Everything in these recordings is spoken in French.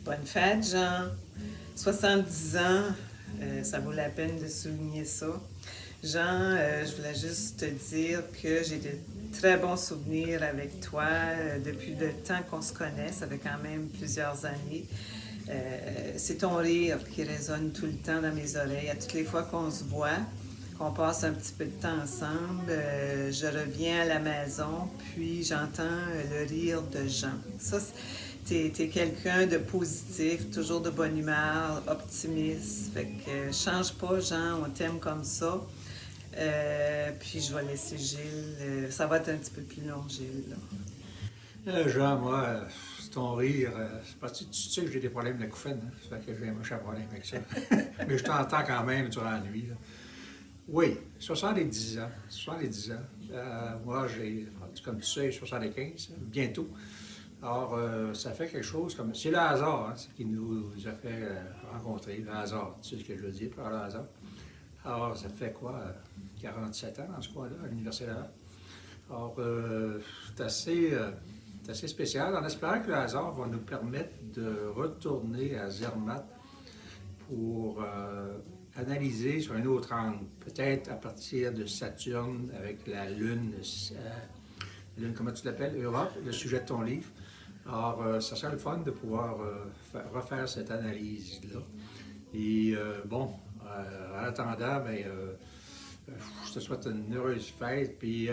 Bonne fête, Jean. 70 ans, ça vaut la peine de souligner ça. Jean, je voulais juste te dire que j'ai de très bons souvenirs avec toi depuis le temps qu'on se connaît. Ça fait quand même plusieurs années. C'est ton rire qui résonne tout le temps dans mes oreilles. À toutes les fois qu'on se voit, qu'on passe un petit peu de temps ensemble, je reviens à la maison, puis j'entends le rire de Jean. Ça, t'es quelqu'un de positif, toujours de bonne humeur, optimiste. Fait que change pas, Jean, on t'aime comme ça. Puis je vais laisser Gilles. Ça va être un petit peu plus long, Gilles, là. Jean, moi, c'est ton rire. C'est parce que tu sais que j'ai des problèmes de couffine, hein, ça fait que j'ai un méchant problème avec ça. Mais je t'entends quand même durant la nuit, là. Oui, 70 ans. 70 ans. Moi, j'ai, comme tu sais, 75, bientôt. Alors, ça fait quelque chose comme. C'est le hasard, hein, qui nous a fait rencontrer. Le hasard, tu sais ce que je veux dire par le hasard. Alors, ça fait quoi? 47 ans dans ce coin-là, à l'Université Laval. Alors, c'est assez spécial, en espérant que le hasard va nous permettre de retourner à Zermatt pour analyser sur un autre angle, peut-être à partir de Saturne avec la Lune, comment tu l'appelles, Europe, le sujet de ton livre. Alors, ça serait le fun de pouvoir refaire cette analyse-là. Et bon, en attendant, ben, je te souhaite une heureuse fête, puis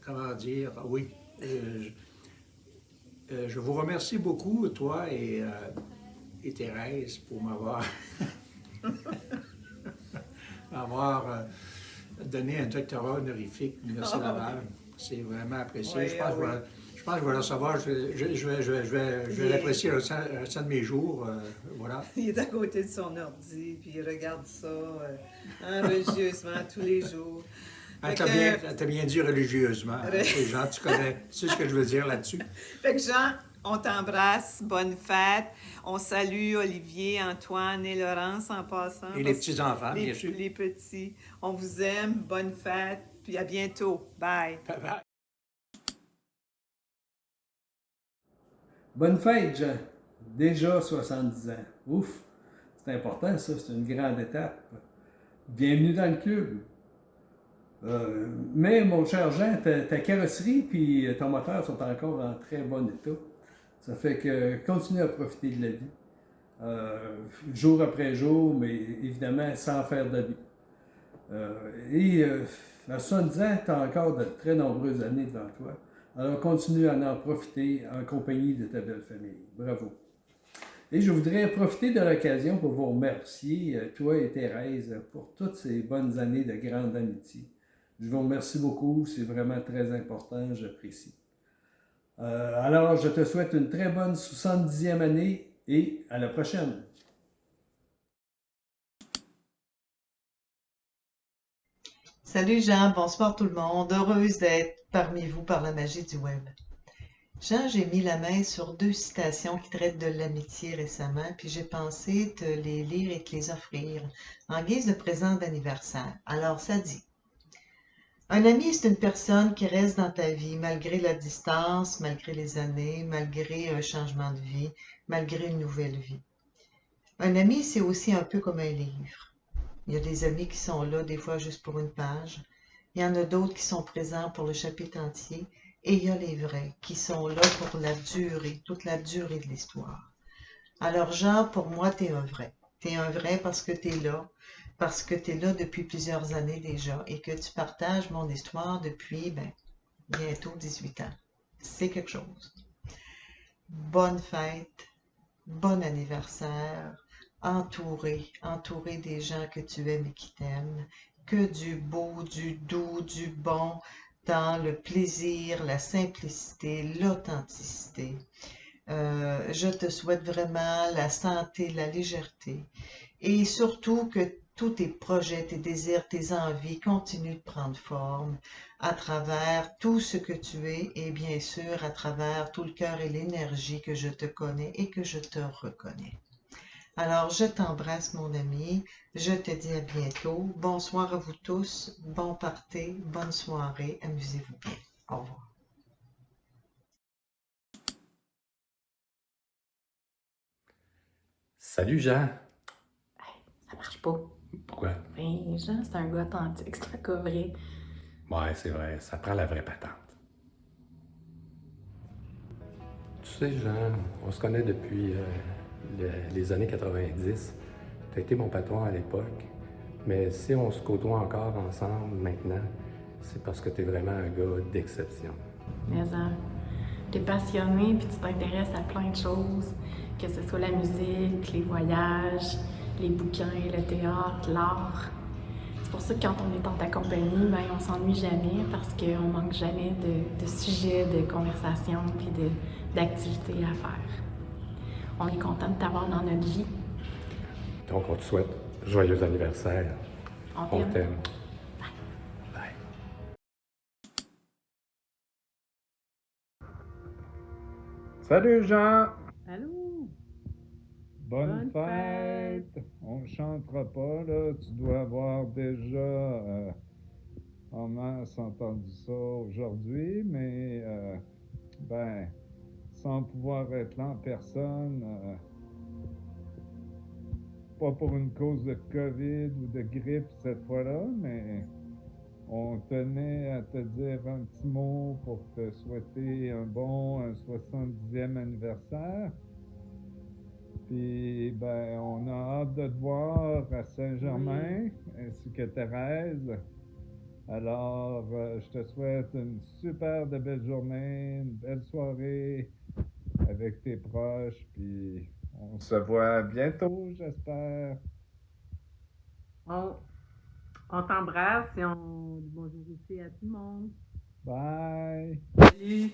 comment dire, oui, je vous remercie beaucoup, toi et Thérèse, pour m'avoir donné un doctorat honorifique de l'Université Laval. C'est vraiment apprécié. Oui, Je pense, oui. je pense que je vais le recevoir. Je vais l'apprécier le restant de mes jours. Voilà. Il est à côté de son ordi, puis il regarde ça religieusement tous les jours. Fait T'as bien dit religieusement. Hein, ces gens, tu sais ce que je veux dire là-dessus. Fait que Jean, on t'embrasse, bonne fête. On salue Olivier, Antoine et Laurence en passant. Et les petits-enfants, les, bien sûr. les petits. On vous aime, bonne fête, puis à bientôt. Bye. Bye bye. Bonne fête, Jean. Déjà 70 ans. Ouf, c'est important ça, c'est une grande étape. Bienvenue dans le club. Mais mon cher Jean, ta carrosserie puis ton moteur sont encore en très bon état. Ça fait que continue à profiter de la vie. Jour après jour, mais évidemment sans faire d'abus. À 70 ans, tu as encore de très nombreuses années devant toi. Alors continue à en profiter en compagnie de ta belle famille. Bravo. Et je voudrais profiter de l'occasion pour vous remercier, toi et Thérèse, pour toutes ces bonnes années de grande amitié. Je vous remercie beaucoup, c'est vraiment très important, j'apprécie. Alors, je te souhaite une très bonne 70e année et à la prochaine. Salut Jean, bonsoir tout le monde. Heureuse d'être parmi vous par la magie du web. Jean, j'ai mis la main sur 2 citations qui traitent de l'amitié récemment, puis j'ai pensé te les lire et te les offrir en guise de présent d'anniversaire. Alors, ça dit: un ami, c'est une personne qui reste dans ta vie malgré la distance, malgré les années, malgré un changement de vie, malgré une nouvelle vie. Un ami, c'est aussi un peu comme un livre. Il y a des amis qui sont là des fois juste pour une page. Il y en a d'autres qui sont présents pour le chapitre entier. Et il y a les vrais qui sont là pour la durée, toute la durée de l'histoire. Alors Jean, pour moi, t'es un vrai. T'es un vrai parce que t'es là, parce que t'es là depuis plusieurs années déjà et que tu partages mon histoire depuis, bientôt 18 ans. C'est quelque chose. Bonne fête, bon anniversaire, entouré des gens que tu aimes et qui t'aiment, que du beau, du doux, du bon, dans le plaisir, la simplicité, l'authenticité. Je te souhaite vraiment la santé, la légèreté et surtout que tous tes projets, tes désirs, tes envies continuent de prendre forme à travers tout ce que tu es et bien sûr à travers tout le cœur et l'énergie que je te connais et que je te reconnais. Alors, je t'embrasse, mon ami. Je te dis à bientôt. Bonsoir à vous tous. Bon party, bonne soirée. Amusez-vous bien. Au revoir. Salut Jean. Ça marche pas. Pourquoi? Ben, Jean, c'est un gars authentique, c'est un gars vrai. Ouais, c'est vrai, ça prend la vraie patente. Tu sais, Jean, on se connaît depuis les années 90. Tu as été mon patron à l'époque. Mais si on se côtoie encore ensemble maintenant, c'est parce que tu es vraiment un gars d'exception. Mais t'es passionné puis tu t'intéresses à plein de choses, que ce soit la musique, les voyages, les bouquins, le théâtre, l'art. C'est pour ça que quand on est dans ta compagnie, ben, on s'ennuie jamais parce qu'on manque jamais de sujets, de conversations puis d'activités à faire. On est content de t'avoir dans notre vie. Donc, on te souhaite joyeux anniversaire. On On t'aime. t'aime. Bye. Salut Jean! Allô? Bonne Bonne fête! On ne chantera pas, là. Tu dois avoir déjà en masse entendu ça aujourd'hui, mais ben, sans pouvoir être là en personne, pas pour une cause de COVID ou de grippe cette fois-là, mais on tenait à te dire un petit mot pour te souhaiter un 70e anniversaire. Puis, ben, on a hâte de te voir à Saint-Germain, ainsi que Thérèse. Alors, je te souhaite une super de belle journée, une belle soirée avec tes proches, puis on se voit bientôt, j'espère. On t'embrasse et on dit bonjour aussi à tout le monde. Bye! Salut!